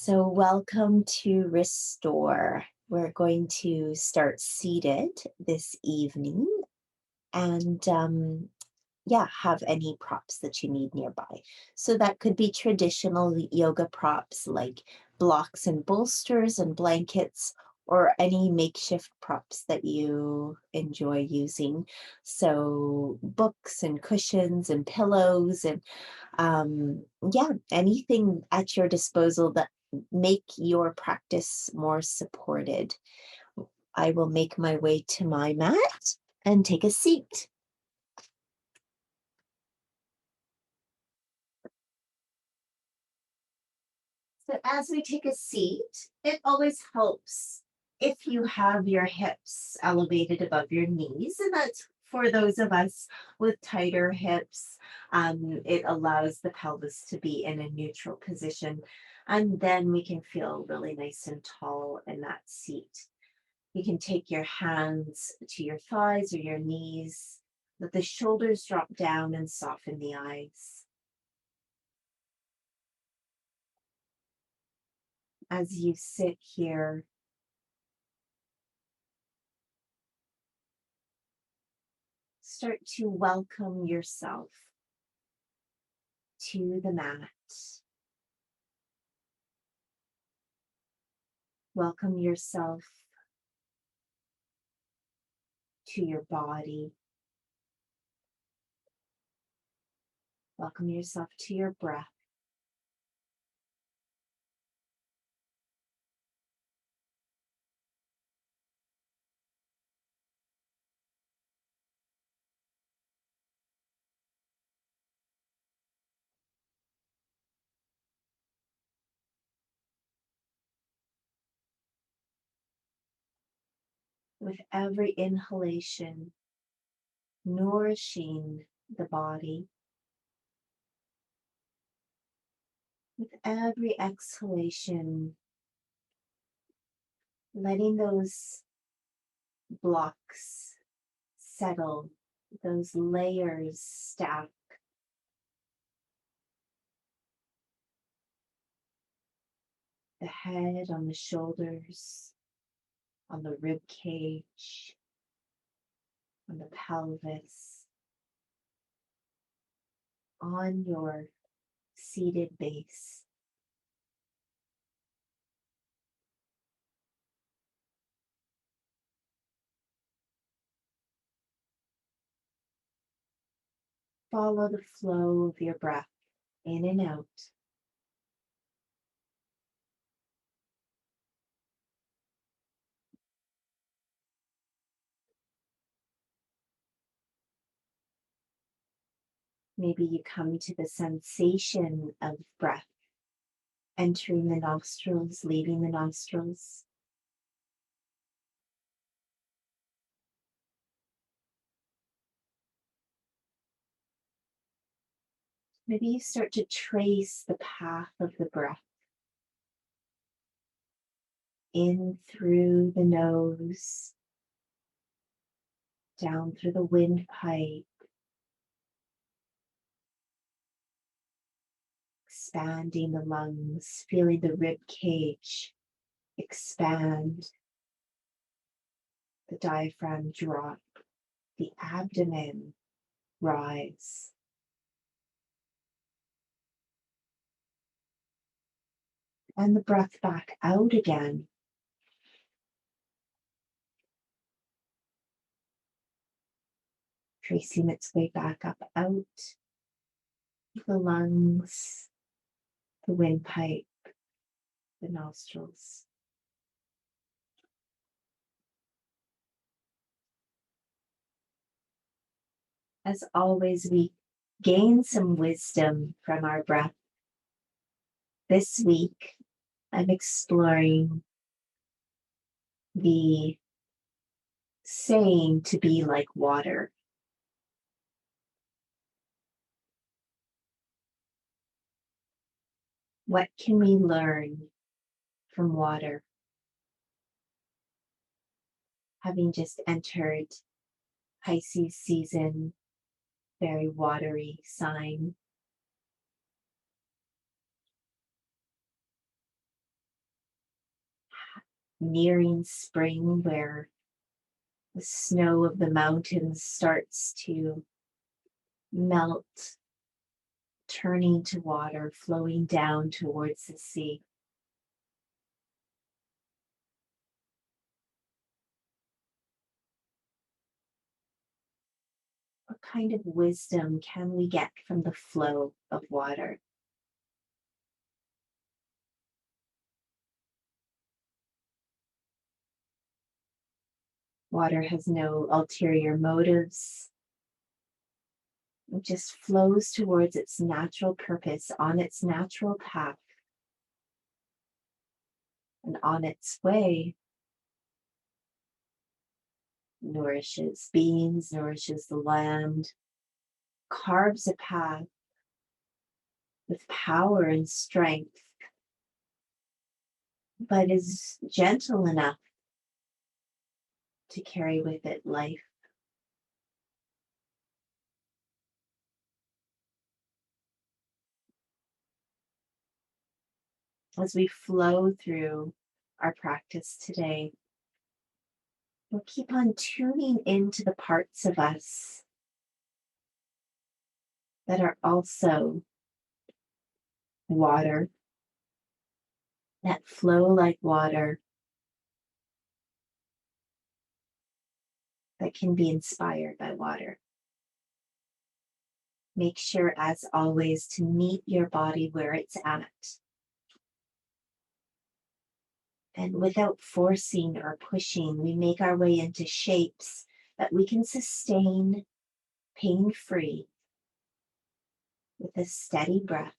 So, welcome to Restore. We're going to start seated this evening and have any props that you need nearby. So, that could be traditional yoga props like blocks and bolsters and blankets, or any makeshift props that you enjoy using. So, books and cushions and pillows and anything at your disposal that make your practice more supported. I will make my way to my mat and take a seat. So as we take a seat, it always helps if you have your hips elevated above your knees, and that's for those of us with tighter hips. It allows the pelvis to be in a neutral position, and then we can feel really nice and tall in that seat. You can take your hands to your thighs or your knees, let the shoulders drop down and soften the eyes. As you sit here, start to welcome yourself to the mat. Welcome yourself to your body. Welcome yourself to your breath. With every inhalation, nourishing the body. With every exhalation, letting those blocks settle, those layers stack. The head on the shoulders, on the rib cage, on the pelvis, on your seated base. Follow the flow of your breath in and out. Maybe you come to the sensation of breath entering the nostrils, leaving the nostrils. Maybe you start to trace the path of the breath in through the nose, down through the windpipe, expanding the lungs, feeling the rib cage expand, the diaphragm drop, the abdomen rise. And the breath back out again. Tracing its way back up out the lungs, the windpipe, the nostrils. As always, we gain some wisdom from our breath. This week, I'm exploring the saying to be like water. What can we learn from water? Having just entered Pisces season, very watery sign. nearing spring where the snow of the mountains starts to melt, turning to water, flowing down towards the sea. What kind of wisdom can we get from the flow of water? Water has no ulterior motives. It just flows towards its natural purpose on its natural path. And on its way, nourishes beings, nourishes the land, carves a path with power and strength, but is gentle enough to carry with it life. As we flow through our practice today, we'll keep on tuning into the parts of us that are also water, that flow like water, that can be inspired by water. Make sure, as always, to meet your body where it's at. And without forcing or pushing, we make our way into shapes that we can sustain pain-free with a steady breath.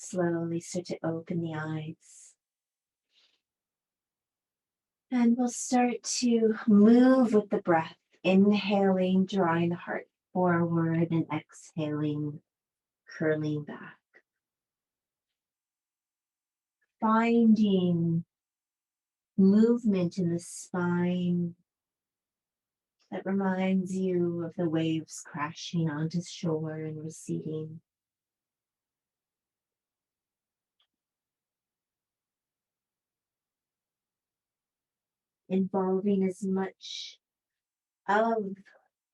Slowly start to open the eyes. And we'll start to move with the breath, inhaling, drawing the heart forward, and exhaling, curling back. Finding movement in the spine that reminds you of the waves crashing onto shore and receding. Involving as much of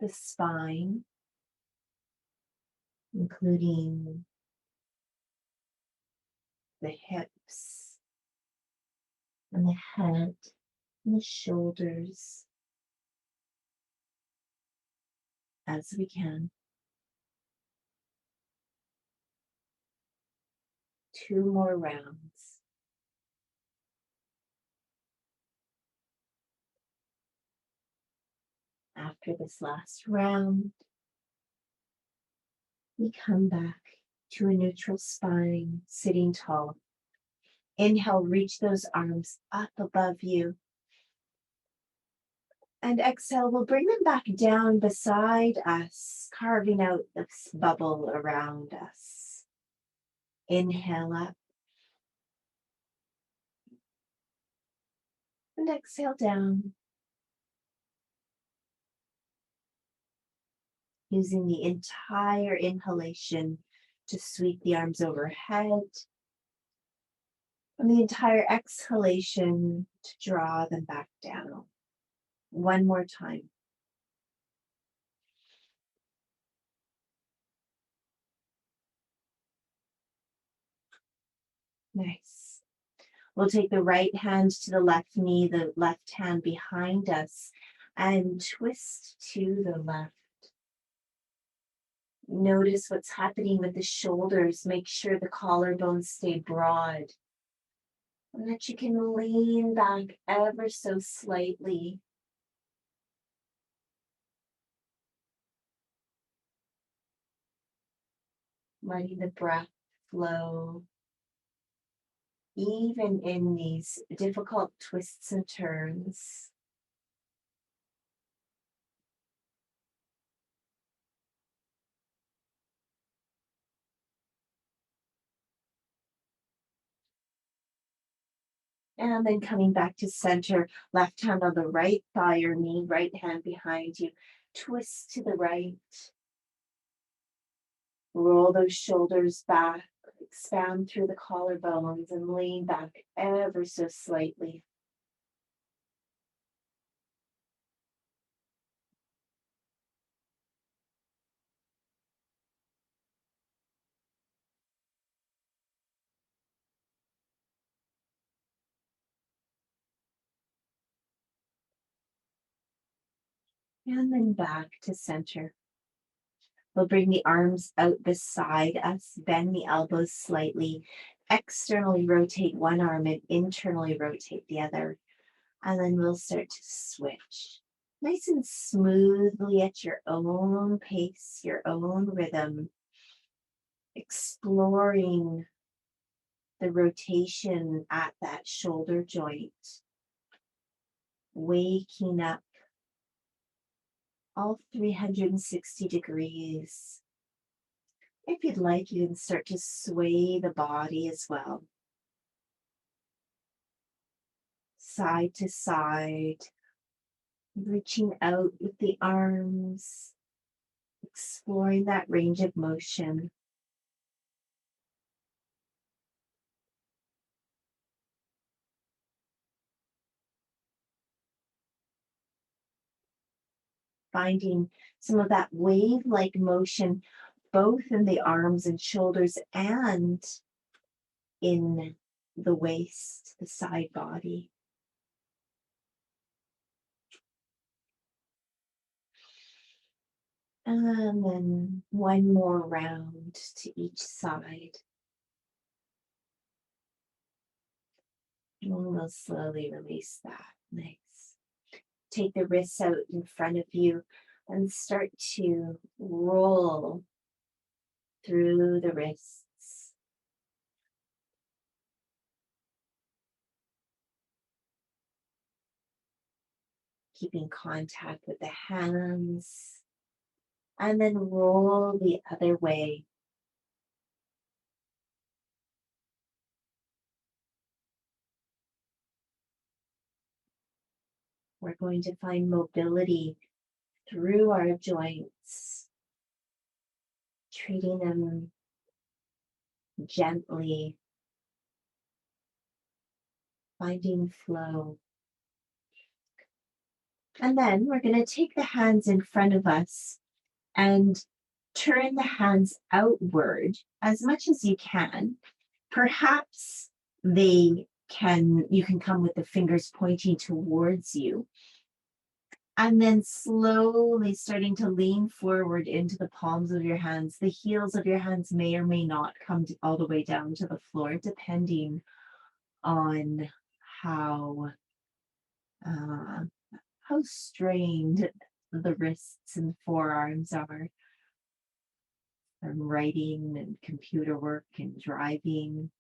the spine, including the hips and the head and the shoulders as we can. 2 more rounds. After this last round, we come back to a neutral spine, sitting tall. Inhale, reach those arms up above you. And exhale, we'll bring them back down beside us, carving out this bubble around us. Inhale up. And exhale down. Using the entire inhalation to sweep the arms overhead. And the entire exhalation to draw them back down. One more time. Nice. We'll take the right hand to the left knee, the left hand behind us, and twist to the left. Notice what's happening with the shoulders. Make sure the collarbones stay broad. And that you can lean back ever so slightly. Letting the breath flow. Even in these difficult twists and turns. And then coming back to center, left hand on the right thigh or knee, right hand behind you. Twist to the right. Roll those shoulders back. Expand through the collarbones and lean back ever so slightly. And then back to center. We'll bring the arms out beside us, bend the elbows slightly, externally rotate one arm and internally rotate the other. And then we'll start to switch. Nice and smoothly at your own pace, your own rhythm, exploring the rotation at that shoulder joint, waking up all 360 degrees. If you'd like, you can start to sway the body as well. Side to side, reaching out with the arms, exploring that range of motion. Finding some of that wave-like motion both in the arms and shoulders and in the waist, the side body. And then one more round to each side. And we'll slowly release that. Nice. Take the wrists out in front of you and start to roll through the wrists. Keeping contact with the hands. And then roll the other way. We're going to find mobility through our joints, treating them gently, finding flow. And then we're going to take the hands in front of us and turn the hands outward as much as you can. Perhaps you can come with the fingers pointing towards you. And then slowly starting to lean forward into the palms of your hands. The heels of your hands may or may not come all the way down to the floor, depending on how uh, how strained the wrists and forearms are from writing and computer work and driving.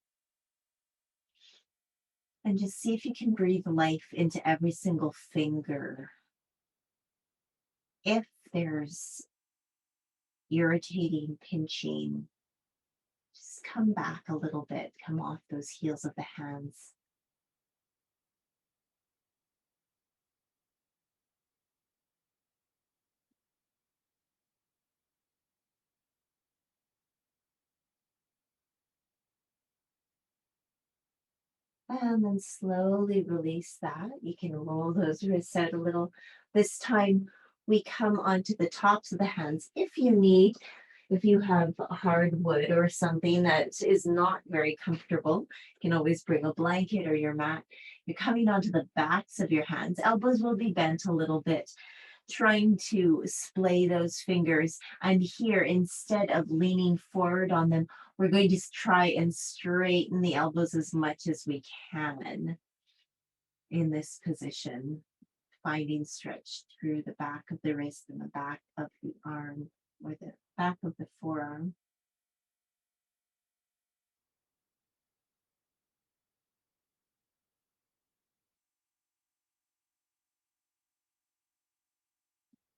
And just see if you can breathe life into every single finger. If there's irritating, pinching, just come back a little bit, come off those heels of the hands. And then slowly release that. You can roll those wrists out a little. This time we come onto the tops of the hands. If you need, if you have hardwood or something that is not very comfortable, you can always bring a blanket or your mat. You're coming onto the backs of your hands. Elbows will be bent a little bit, trying to splay those fingers. And here, instead of leaning forward on them, we're going to try and straighten the elbows as much as we can in this position, finding stretch through the back of the wrist and the back of the arm or the back of the forearm.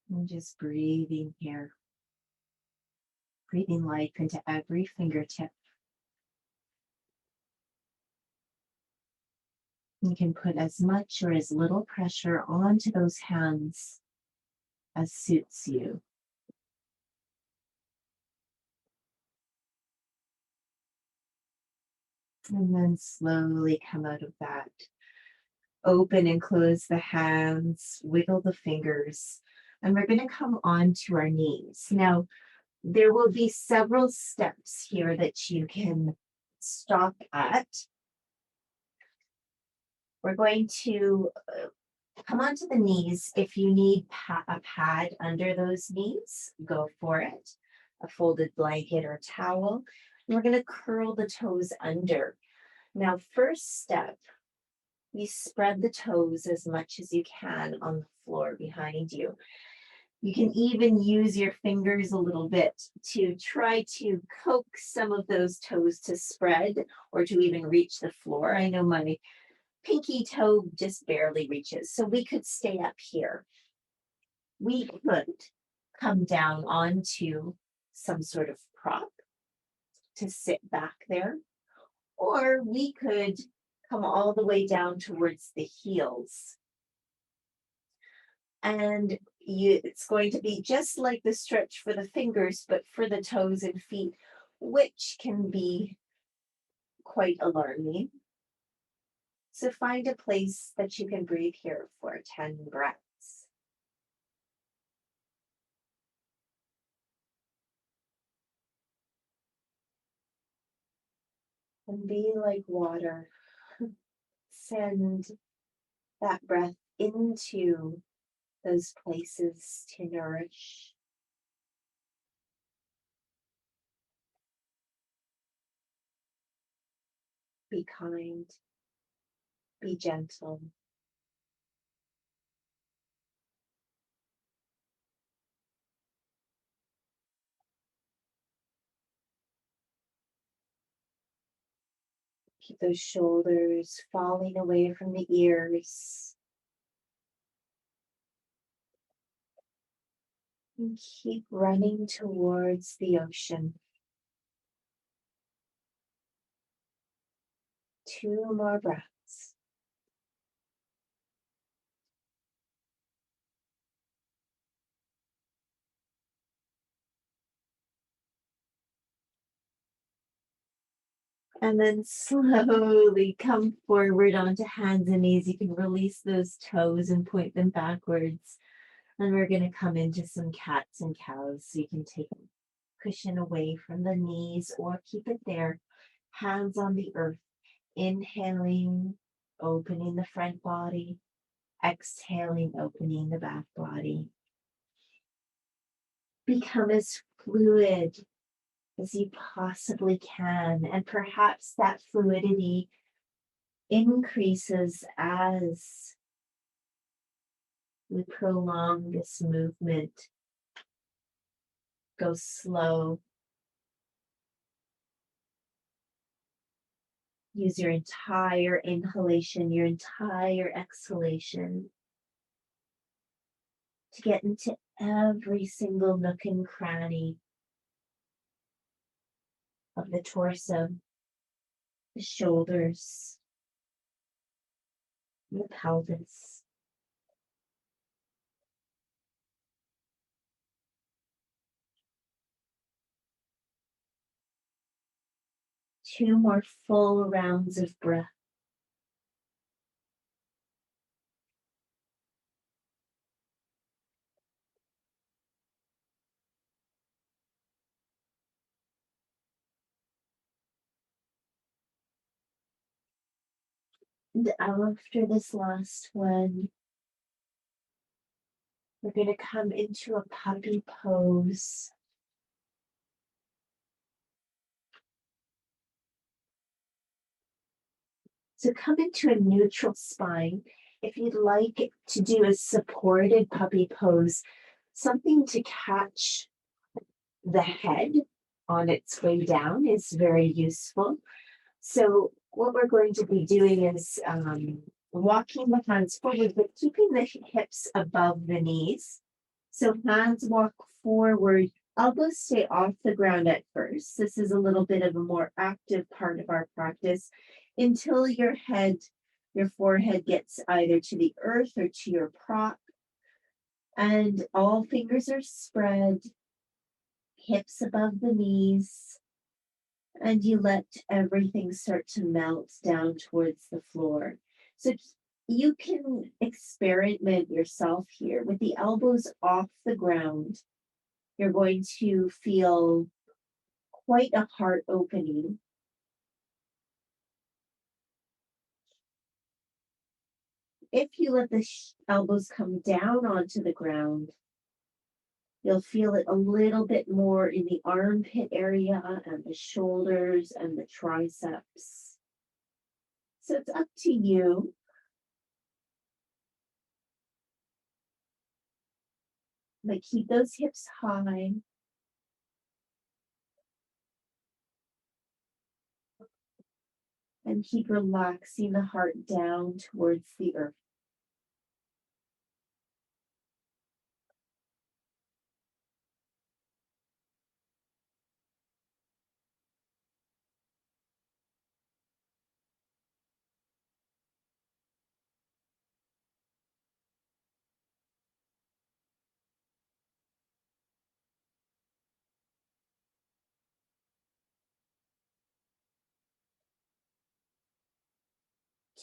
And just breathing here, breathing life into every fingertip. You can put as much or as little pressure onto those hands as suits you. And then slowly come out of that. Open and close the hands, wiggle the fingers, and we're going to come onto our knees. Now, there will be several steps here that you can stop at. We're going to come onto the knees. If you need a pad under those knees, go for it. A folded blanket or towel. And we're going to curl the toes under. Now, first step, you spread the toes as much as you can on the floor behind you. You can even use your fingers a little bit to try to coax some of those toes to spread or to even reach the floor. I know my pinky toe just barely reaches, so we could stay up here. We could come down onto some sort of prop to sit back there, or we could come all the way down towards the heels. And it's going to be just like the stretch for the fingers, but for the toes and feet, which can be quite alarming. So find a place that you can breathe here for 10 breaths. And be like water. Send that breath into those places to nourish. Be kind. Be gentle. Keep those shoulders falling away from the ears. And keep running towards the ocean. 2 more breaths. And then slowly come forward onto hands and knees. You can release those toes and point them backwards. And we're going to come into some cats and cows. So you can take a cushion away from the knees or keep it there. Hands on the earth. Inhaling, opening the front body. Exhaling, opening the back body. Become as fluid as you possibly can. And perhaps that fluidity increases as we prolong this movement. Go slow. Use your entire inhalation, your entire exhalation to get into every single nook and cranny of the torso, the shoulders, the pelvis. Two more full rounds of breath. And after this last one, we're going to come into a puppy pose. So come into a neutral spine. If you'd like to do a supported puppy pose, something to catch the head on its way down is very useful. So what we're going to be doing is walking the hands forward, but keeping the hips above the knees. So hands walk forward, elbows stay off the ground at first. This is a little bit of a more active part of our practice until your head Your forehead gets either to the earth or to your prop, and all fingers are spread, hips above the knees, and you let everything start to melt down towards the floor. So you can experiment yourself here with the elbows off the ground. You're going to feel quite a heart opening. If you let the elbows come down onto the ground, you'll feel it a little bit more in the armpit area and the shoulders and the triceps. So it's up to you. But keep those hips high. And keep relaxing the heart down towards the earth.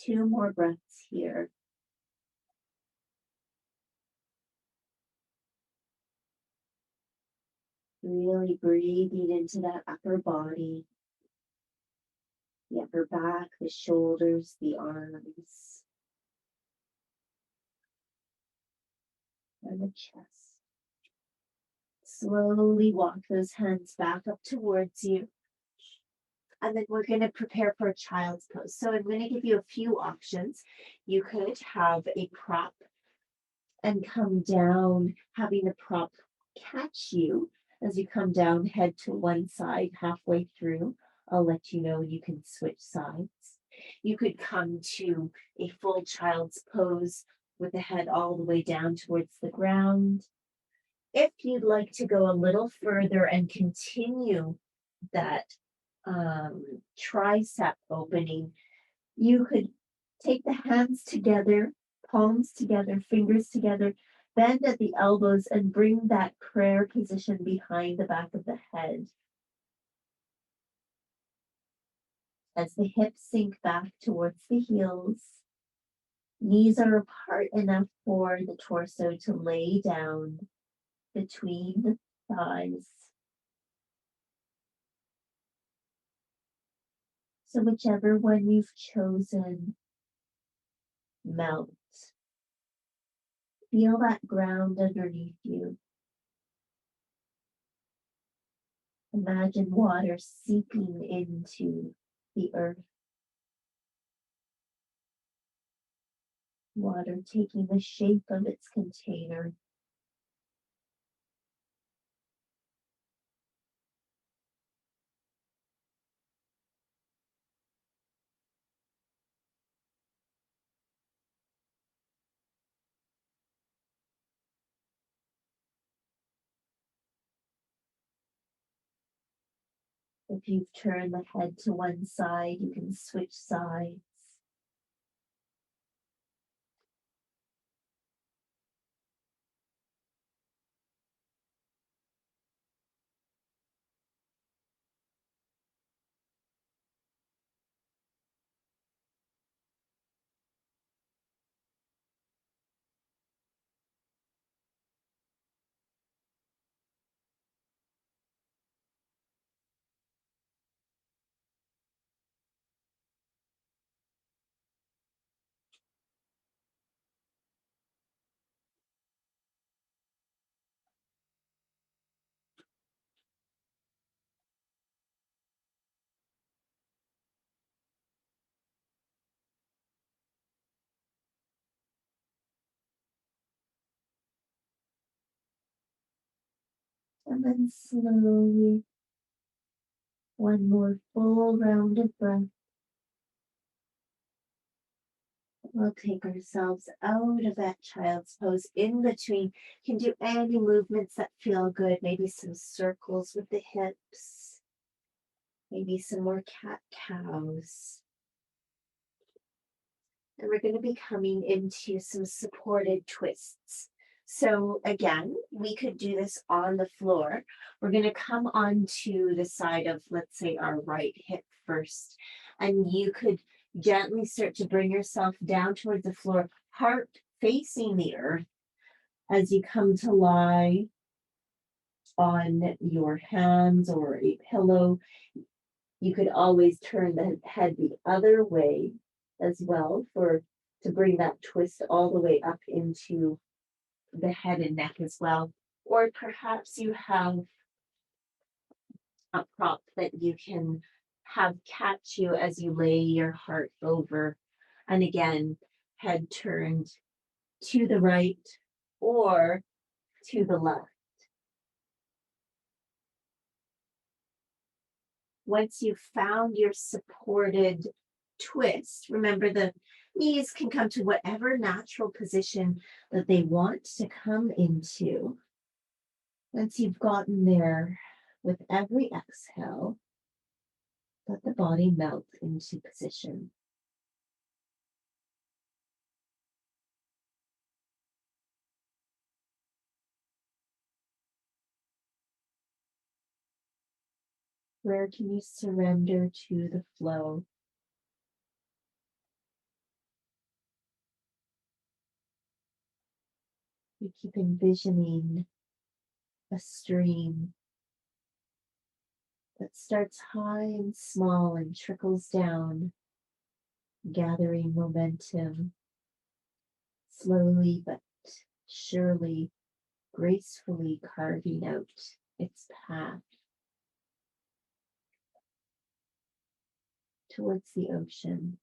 Two more breaths here. Really breathing into that upper body, the upper back, the shoulders, the arms, and the chest. Slowly walk those hands back up towards you. And then we're going to prepare for a child's pose. So I'm going to give you a few options. You could have a prop and come down, having the prop catch you as you come down, head to one side halfway through. I'll let you know you can switch sides. You could come to a full child's pose with the head all the way down towards the ground. If you'd like to go a little further and continue that tricep opening, you could take the hands together, palms together, fingers together, bend at the elbows, and bring that prayer position behind the back of the head. As the hips sink back towards the heels, knees are apart enough for the torso to lay down between the thighs. So whichever one you've chosen, melt. Feel that ground underneath you. Imagine water seeping into the earth. Water taking the shape of its container. If you've turned the head to one side, you can switch sides. And then slowly, one more full round of breath. We'll take ourselves out of that child's pose. In between, you can do any movements that feel good. Maybe some circles with the hips. Maybe some more cat-cows. And we're going to be coming into some supported twists. So again, we could do this on the floor. We're going to come onto the side of, let's say, our right hip first. And you could gently start to bring yourself down towards the floor, heart facing the earth as you come to lie on your hands or a pillow. You could always turn the head the other way as well for to bring that twist all the way up into the head and neck as well. Or perhaps you have a prop that you can have catch you as you lay your heart over. And again, head turned to the right or to the left. Once you've found your supported twist, remember the knees can come to whatever natural position that they want to come into. Once you've gotten there, with every exhale, let the body melt into position. Where can you surrender to the flow? You keep envisioning a stream that starts high and small and trickles down, gathering momentum, slowly but surely, gracefully carving out its path towards the ocean.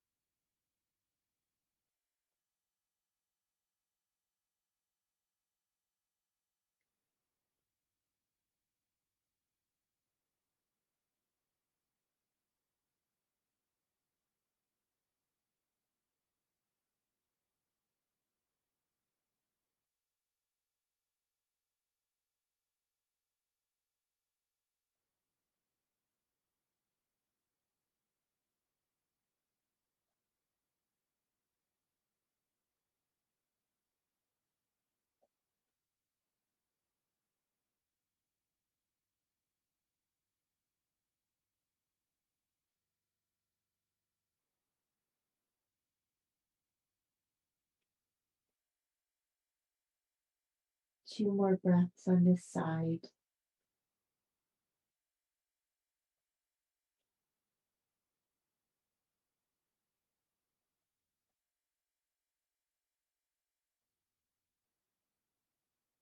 2 more breaths on this side.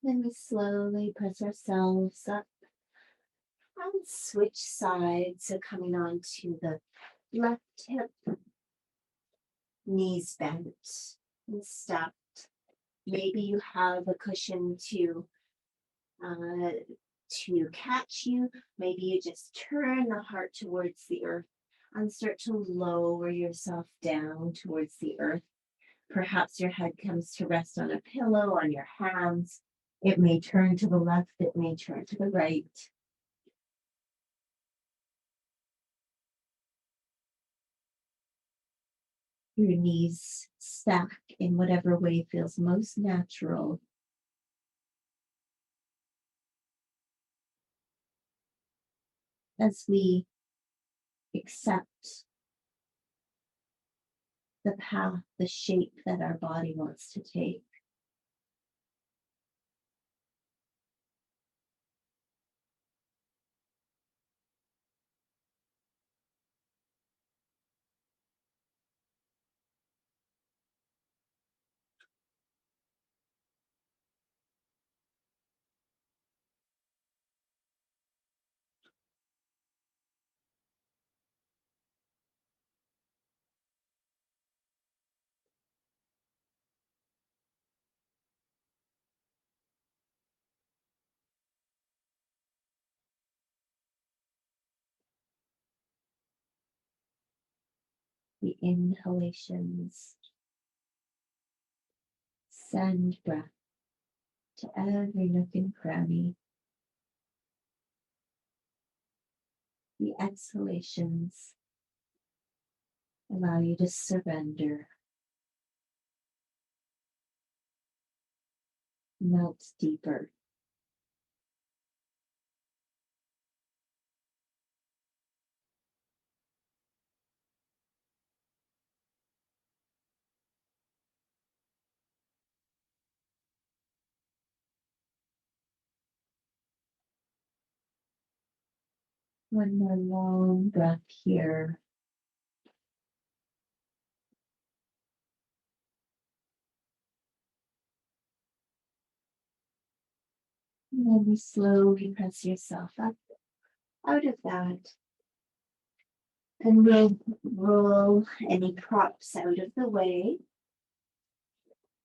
Then we slowly press ourselves up and switch sides. So coming on to the left hip, knees bent and stepped. Maybe you have a cushion uh, to catch you. Maybe you just turn the heart towards the earth and start to lower yourself down towards the earth. Perhaps your head comes to rest on a pillow, on your hands. It may turn to the left, it may turn to the right. Your knees stack in whatever way feels most natural. As we accept the path, the shape that our body wants to take. The inhalations send breath to every nook and cranny. The exhalations allow you to surrender melt deeper. One more long breath here. And then you slowly press yourself up out of that. And we'll roll any props out of the way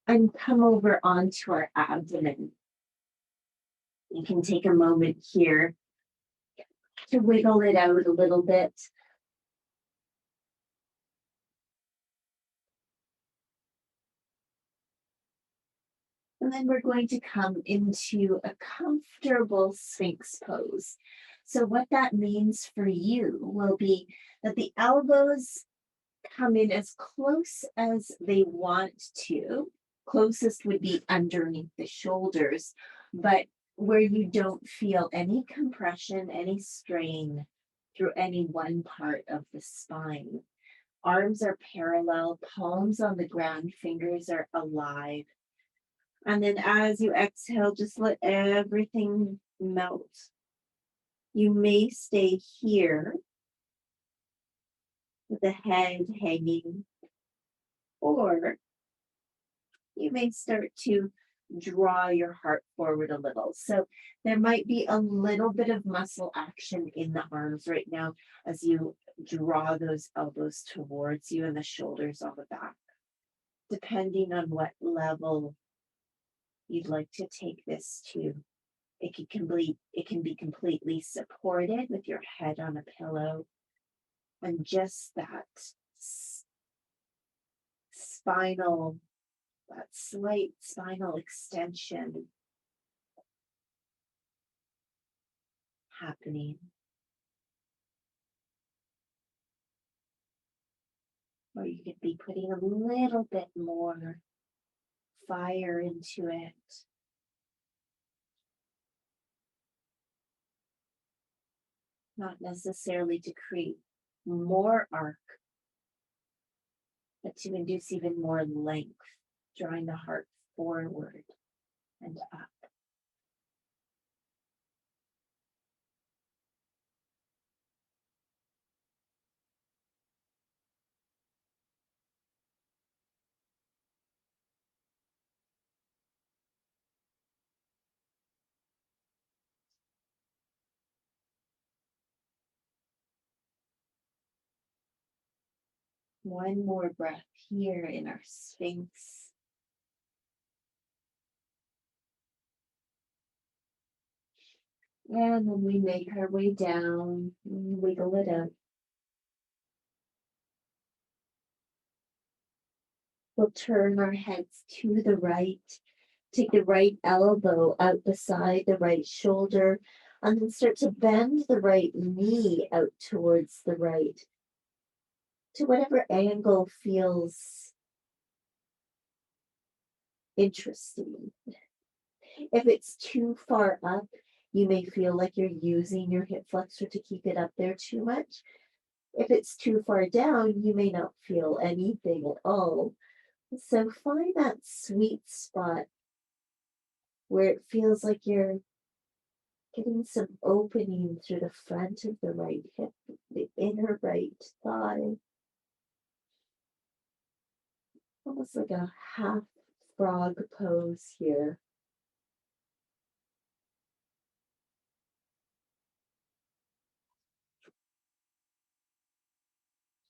and come over onto our abdomen. You can take a moment here to wiggle it out a little bit. And then we're going to come into a comfortable Sphinx pose. So what that means for you will be that the elbows come in as close as they want to. Closest would be underneath the shoulders, but where you don't feel any compression, any strain through any one part of the spine. Arms are parallel, palms on the ground, fingers are alive. And then as you exhale, just let everything melt. You may stay here with the head hanging, or you may start to draw your heart forward a little. So there might be a little bit of muscle action in the arms right now as you draw those elbows towards you and the shoulders on the back, depending on what level you'd like to take this to. It can be completely supported with your head on a pillow and just that spinal, that slight spinal extension happening. Or you could be putting a little bit more fire into it. Not necessarily to create more arc, but to induce even more length, drawing the heart forward and up. One more breath here in our Sphinx. And then we make our way down, wiggle it out. We'll turn our heads to the right, take the right elbow out beside the right shoulder, and then start to bend the right knee out towards the right, to whatever angle feels interesting. If it's too far up, you may feel like you're using your hip flexor to keep it up there too much. If it's too far down, you may not feel anything at all. So find that sweet spot where it feels like you're getting some opening through the front of the right hip, the inner right thigh. Almost like a half frog pose here.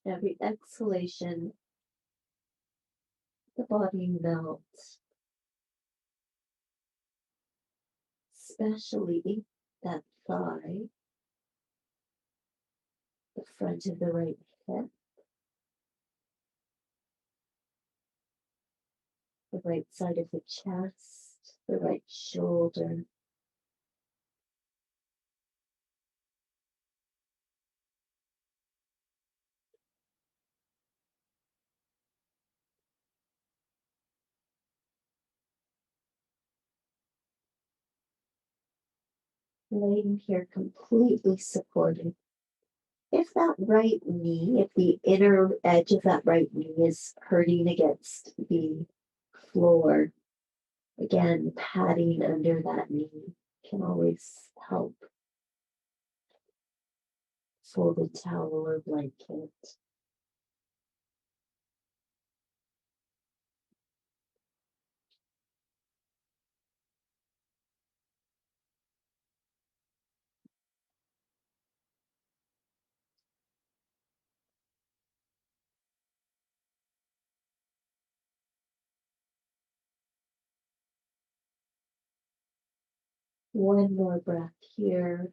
Every exhalation, the body melts, especially that thigh, the front of the right hip, the right side of the chest, the right shoulder. laying here completely supported. If that right knee, if the inner edge of that right knee is hurting against the floor, again, patting under that knee can always help. Folded towel or blanket. One more breath here.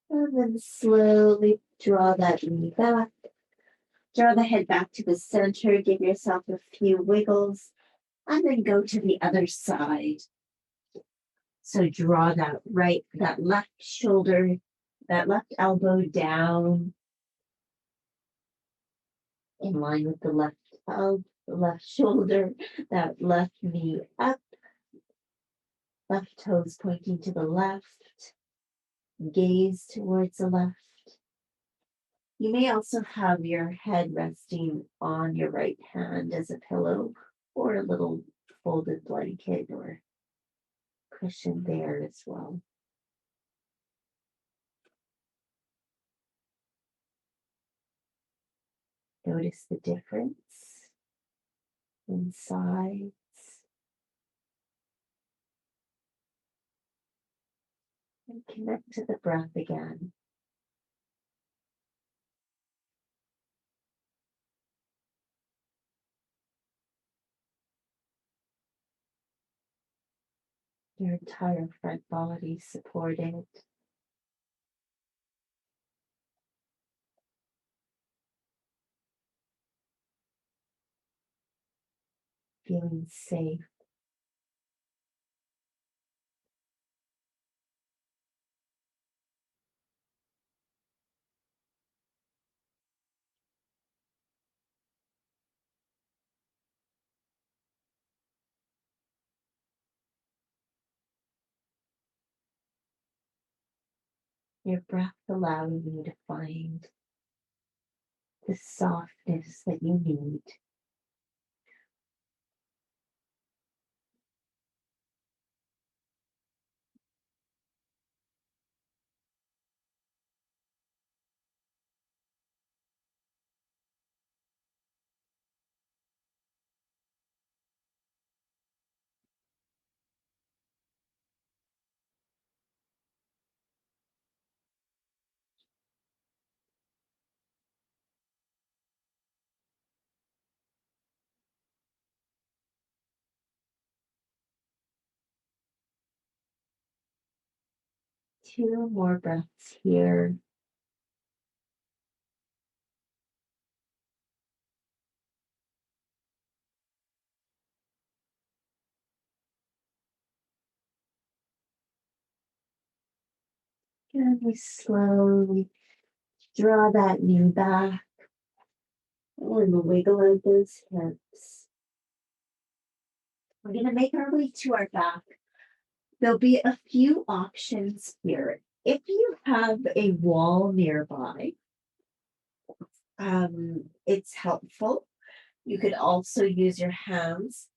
And then slowly draw that knee back. Draw the head back to the center. Give yourself a few wiggles. And then go to the other side. So draw that left shoulder, that left elbow down in line with the left shoulder, that left knee up, left toes pointing to the left, gaze towards the left. You may also have your head resting on your right hand as a pillow or a little folded blanket or cushion there as well. Notice the difference in sides. And connect to the breath again. Your entire front body supported. Feeling safe. Your breath allowing you to find the softness that you need. Two more breaths here. And we slowly draw that knee back and wiggle out those hips. We're going to make our way to our back. There'll be a few options here. If you have a wall nearby, it's helpful. You could also use your hands.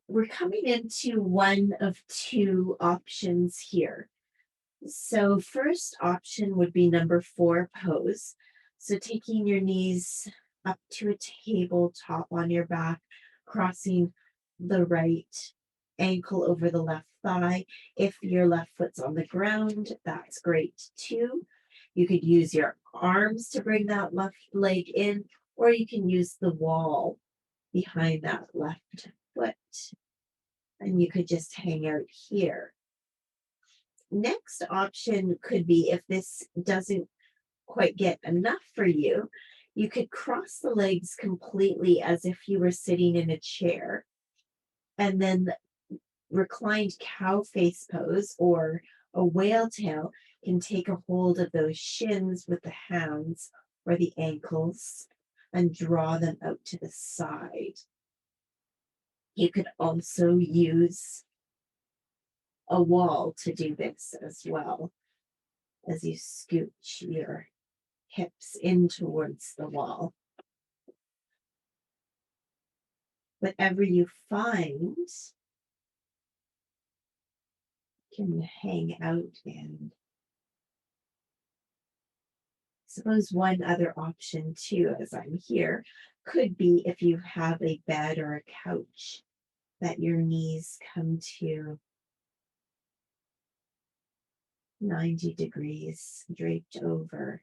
We're coming into one of two options here. So first option would be number 4 pose. So taking your knees up to a tabletop on your back, crossing the right ankle over the left thigh. If your left foot's on the ground, that's great too. You could use your arms to bring that left leg in, or you can use the wall behind that left foot. And you could just hang out here. Next option could be, if this doesn't quite get enough for you, you could cross the legs completely as if you were sitting in a chair. And then reclined cow face pose or a whale tail can take a hold of those shins with the hands or the ankles and draw them out to the side. You could also use a wall to do this as well as you scooch your hips in towards the wall. Whatever you find can hang out in. Suppose one other option too, as I'm here, could be if you have a bed or a couch that your knees come to 90 degrees draped over.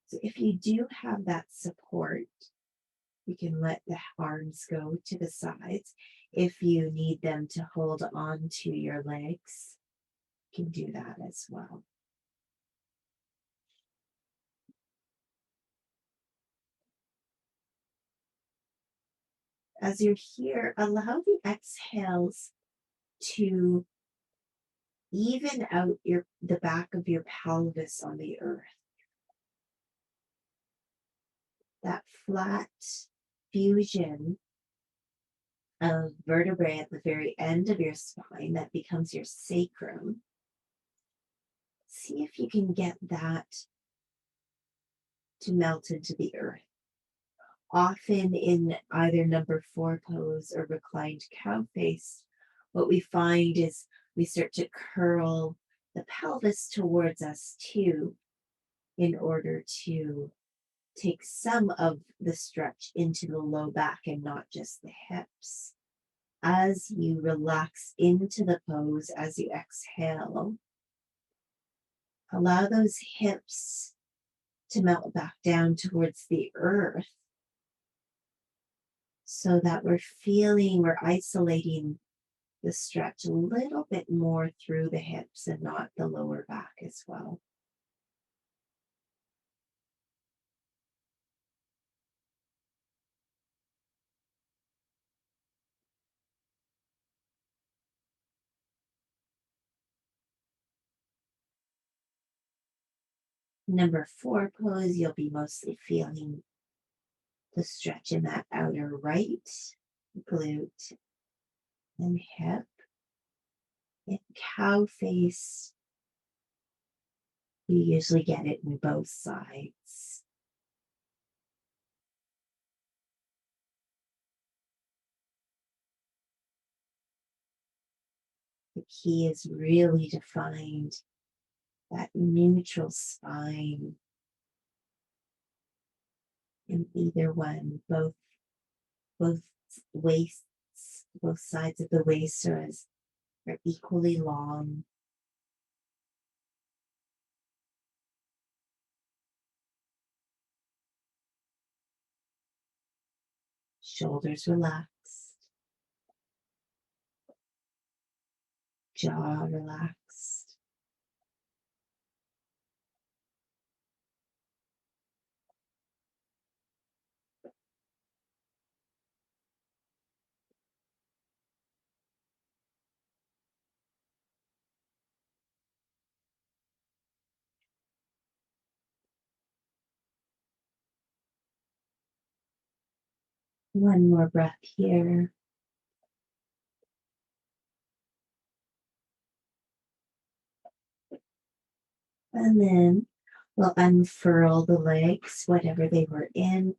So if you do have that support, you can let the arms go to the sides. If you need them to hold on to your legs, you can do that as well. As you're here, allow the exhales to even out the back of your pelvis on the earth. That flat fusion of vertebrae at the very end of your spine that becomes your sacrum. See if you can get that to melt into the earth. Often in either number 4 pose or reclined cow face, what we find is we start to curl the pelvis towards us too, in order to take some of the stretch into the low back and not just the hips. As you relax into the pose, as you exhale, allow those hips to melt back down towards the earth so that we're isolating the stretch a little bit more through the hips and not the lower back as well. Number 4 pose, you'll be mostly feeling the stretch in that outer right glute and hip. In cow face, you usually get it in both sides. The key is really to find that neutral spine in either one, both waists, both sides of the waist are equally long. Shoulders relaxed, jaw relaxed. One more breath here. And then we'll unfurl the legs, whatever they were in.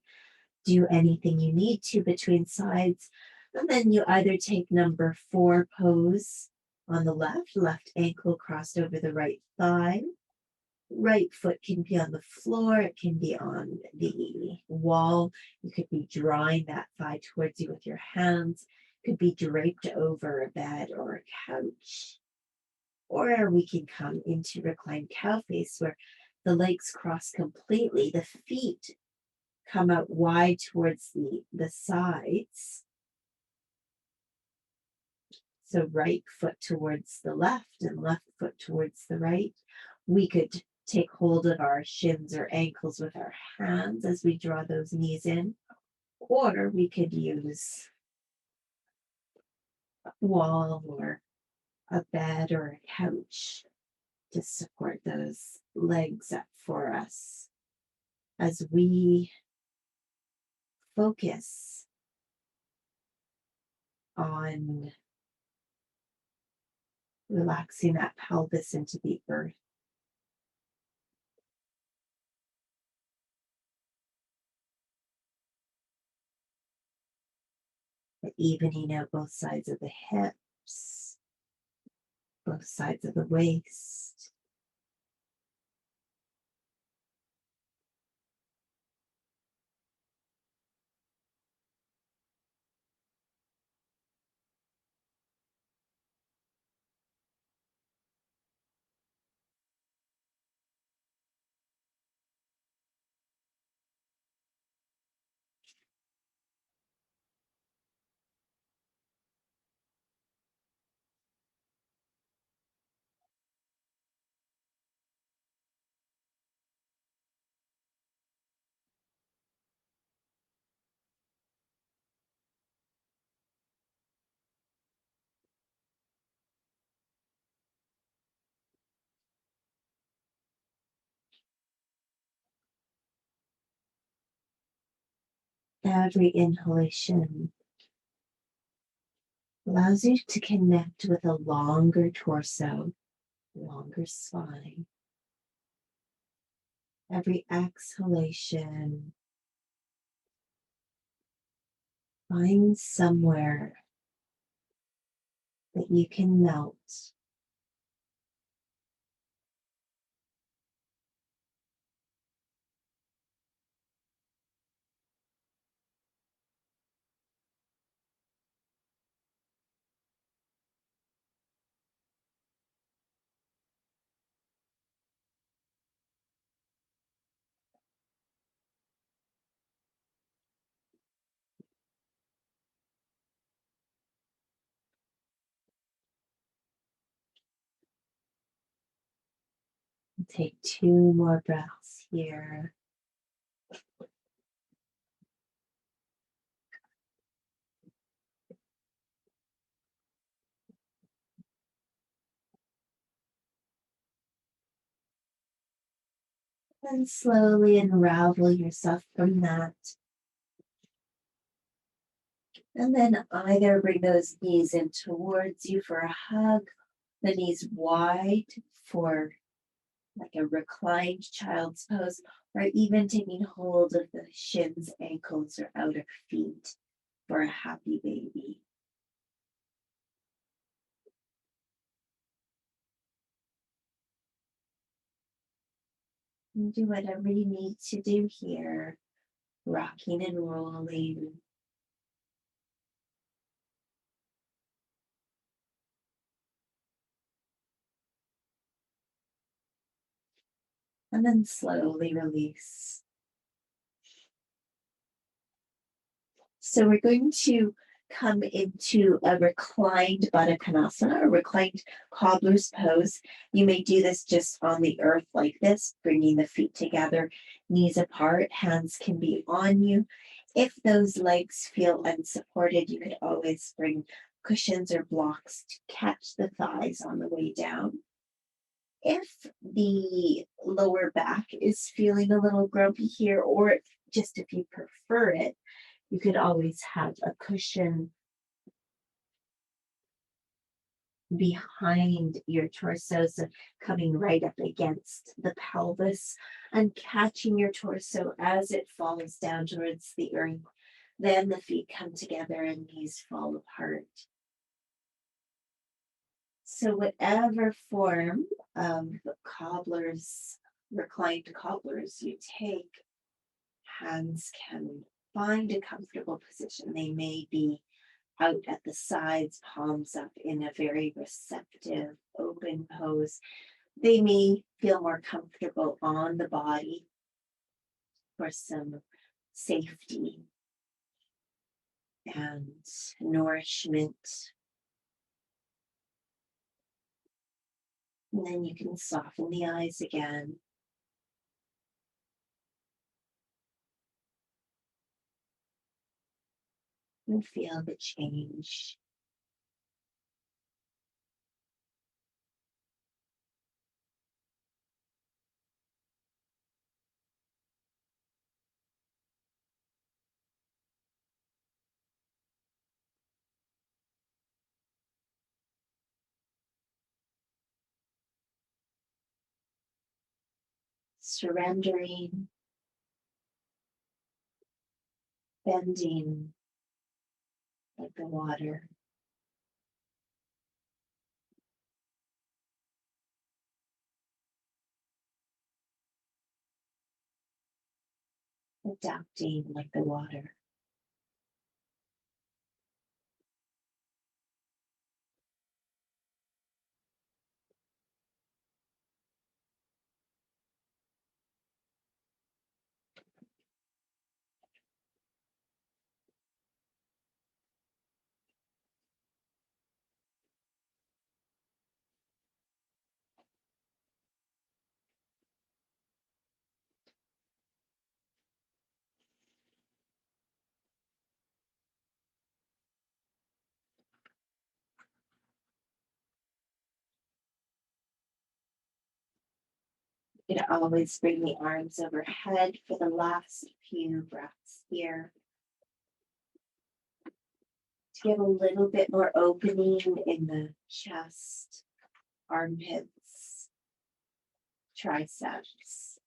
Do anything you need to between sides. And then you either take number 4 pose on the left ankle crossed over the right thigh. Right foot can be on the floor, it can be on the wall. You could be drawing that thigh towards you with your hands. It could be draped over a bed or a couch. Or we can come into reclined cow face where the legs cross completely, the feet come out wide towards the sides. So right foot towards the left and left foot towards the right. We could take hold of our shins or ankles with our hands as we draw those knees in. Or we could use a wall or a bed or a couch to support those legs up for us as we focus on relaxing that pelvis into the earth, the evening out both sides of the hips, both sides of the waist. Every inhalation allows you to connect with a longer torso, longer spine. Every exhalation, find somewhere that you can melt. Take 2 more breaths here. And slowly unravel yourself from that. And then either bring those knees in towards you for a hug, the knees wide for like a reclined child's pose, or even taking hold of the shins, ankles, or outer feet for a happy baby. And do whatever you need to do here, rocking and rolling. And then slowly release. So we're going to come into a reclined Banakanasana, a reclined cobbler's pose. You may do this just on the earth like this, bringing the feet together, knees apart, hands can be on you. If those legs feel unsupported, you could always bring cushions or blocks to catch the thighs on the way down. If the lower back is feeling a little grumpy here, or just if you prefer it, you could always have a cushion behind your torso, so coming right up against the pelvis and catching your torso as it falls down towards the earth. Then the feet come together and knees fall apart. So whatever form of cobblers, reclined cobblers you take, hands can find a comfortable position. They may be out at the sides, palms up in a very receptive, open pose. They may feel more comfortable on the body for some safety and nourishment. And then you can soften the eyes again. and feel the change. Surrendering, bending like the water. Adapting like the water. You can always bring the arms overhead for the last few breaths here to get a little bit more opening in the chest, armpits, triceps,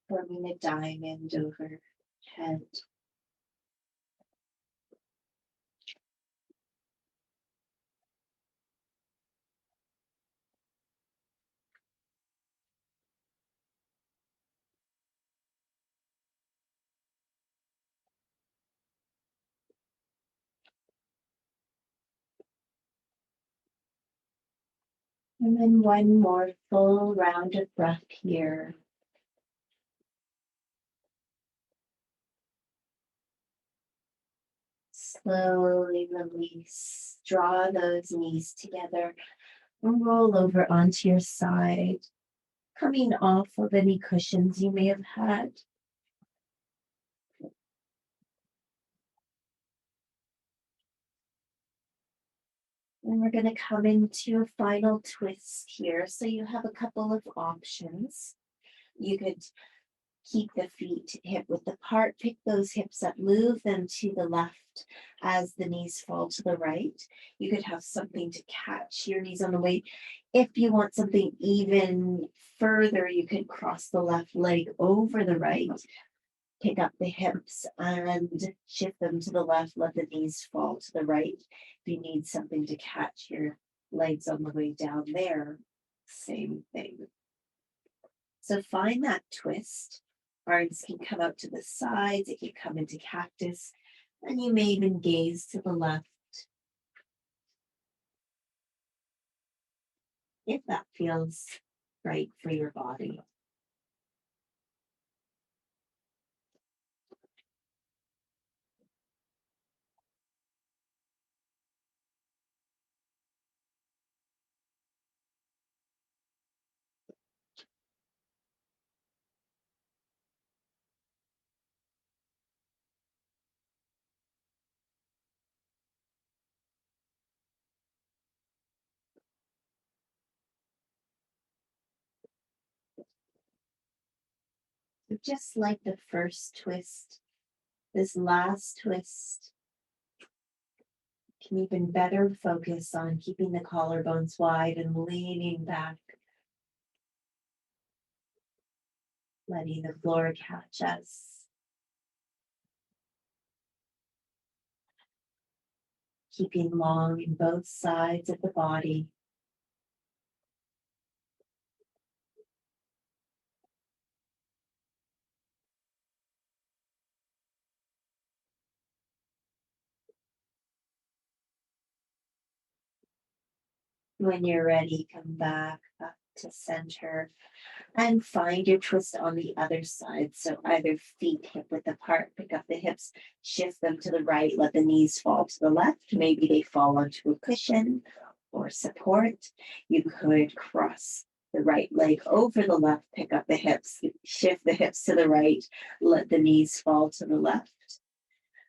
forming a diamond overhead. And then one more full round of breath here. Slowly release, draw those knees together and roll over onto your side, coming off of any cushions you may have had. And we're going to come into a final twist here. So you have a couple of options. You could keep the feet hip width apart, pick those hips up, move them to the left as the knees fall to the right. You could have something to catch your knees on the way. If you want something even further, you could cross the left leg over the right, pick up the hips and shift them to the left, let the knees fall to the right. If you need something to catch your legs on the way down there, same thing. So find that twist. Arms can come out to the sides, it can come into cactus, and you may even gaze to the left if that feels right for your body. So just like the first twist, this last twist can even better focus on keeping the collarbones wide and leaning back, letting the floor catch us. Keeping long in both sides of the body. When you're ready, come back up to center and find your twist on the other side. So either feet hip width apart, pick up the hips, shift them to the right, let the knees fall to the left. Maybe they fall onto a cushion or support. You could cross the right leg over the left, pick up the hips. You Shift the hips to the right, let the knees fall to the left.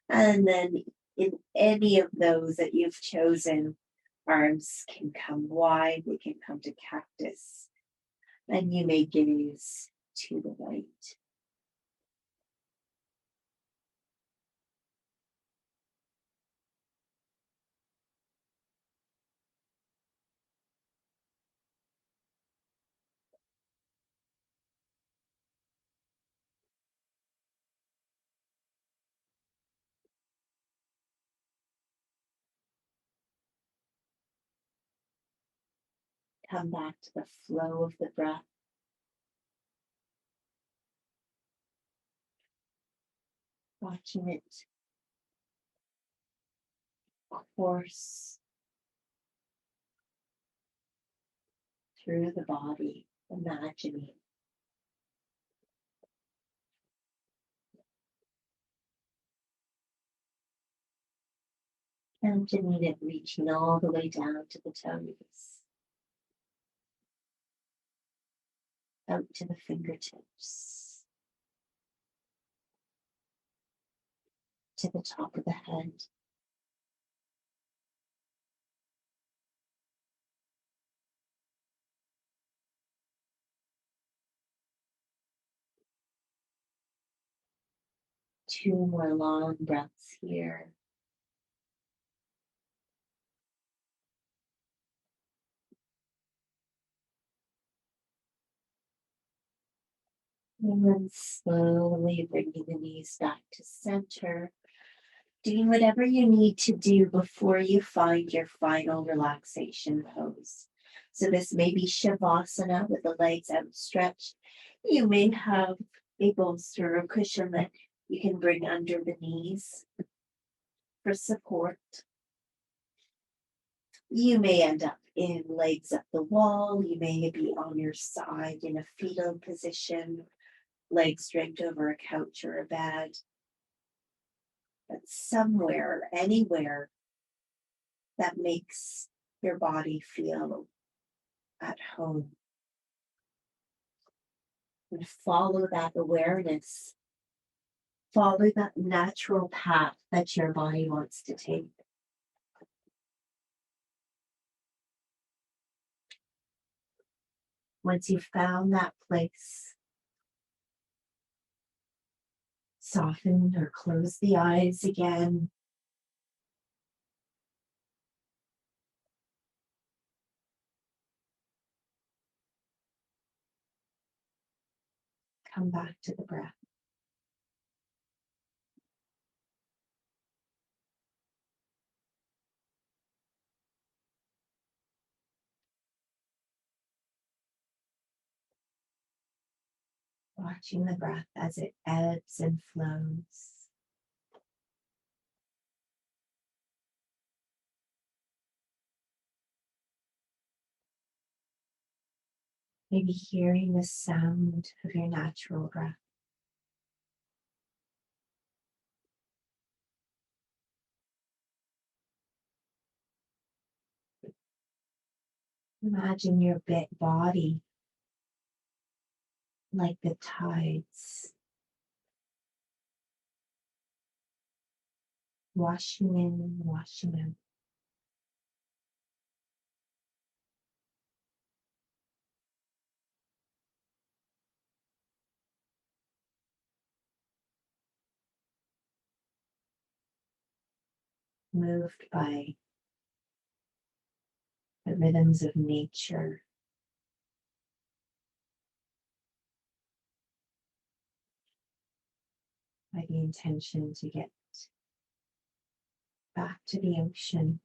And then in any of those that you've chosen, arms can come wide, they can come to cactus, and you may gaze to the right. Come back to the flow of the breath, watching it course through the body, imagining. Imagining it reaching all the way down to the toes, out to the fingertips, to the top of the head. Two more long breaths here. And then slowly bringing the knees back to center, doing whatever you need to do before you find your final relaxation pose. So this may be Shavasana with the legs outstretched. You may have a bolster or cushion that you can bring under the knees for support. You may end up in legs up the wall. You may be on your side in a fetal position, legs draped over a couch or a bed. But somewhere, anywhere that makes your body feel at home. And follow that awareness, follow that natural path that your body wants to take. Once you've found that place, soften or close the eyes again. Come back to the breath. Watching the breath as it ebbs and flows. Maybe hearing the sound of your natural breath. Imagine your big body like the tides, washing in, washing out. Moved by the rhythms of nature, by the intention to get back to the ocean.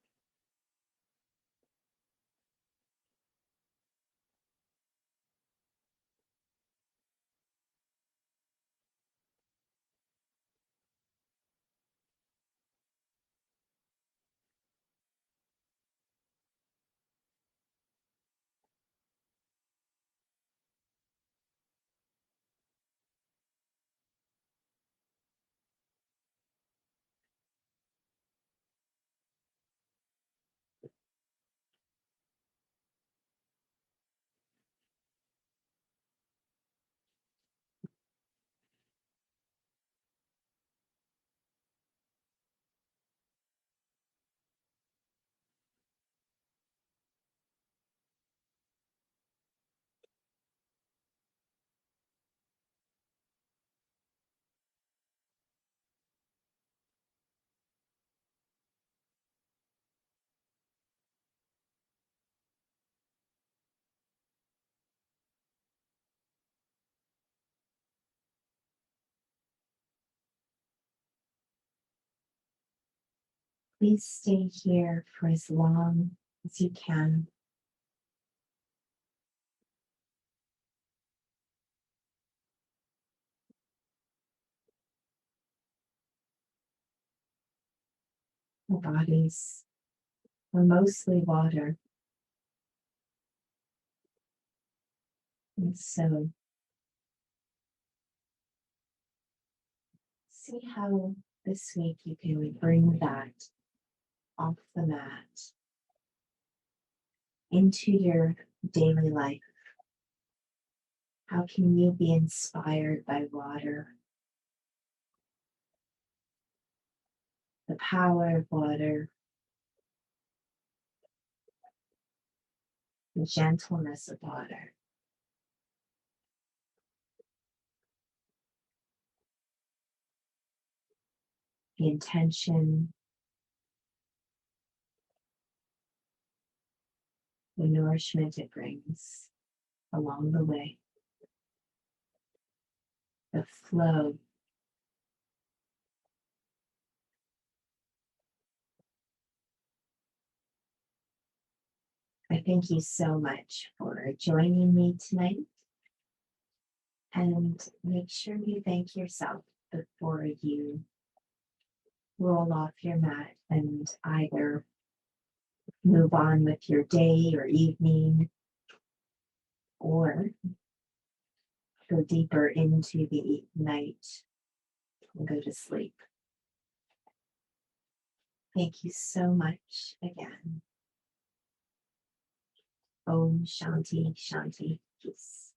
Please stay here for as long as you can. Our bodies are mostly water. And so see how this week you can bring that off the mat into your daily life. How can you be inspired by water? The power of water, the gentleness of water. The intention, the nourishment it brings along the way, the flow. I thank you so much for joining me tonight. And make sure you thank yourself before you roll off your mat and either move on with your day or evening or go deeper into the night and go to sleep. Thank you so much again. Om Shanti Shanti Peace.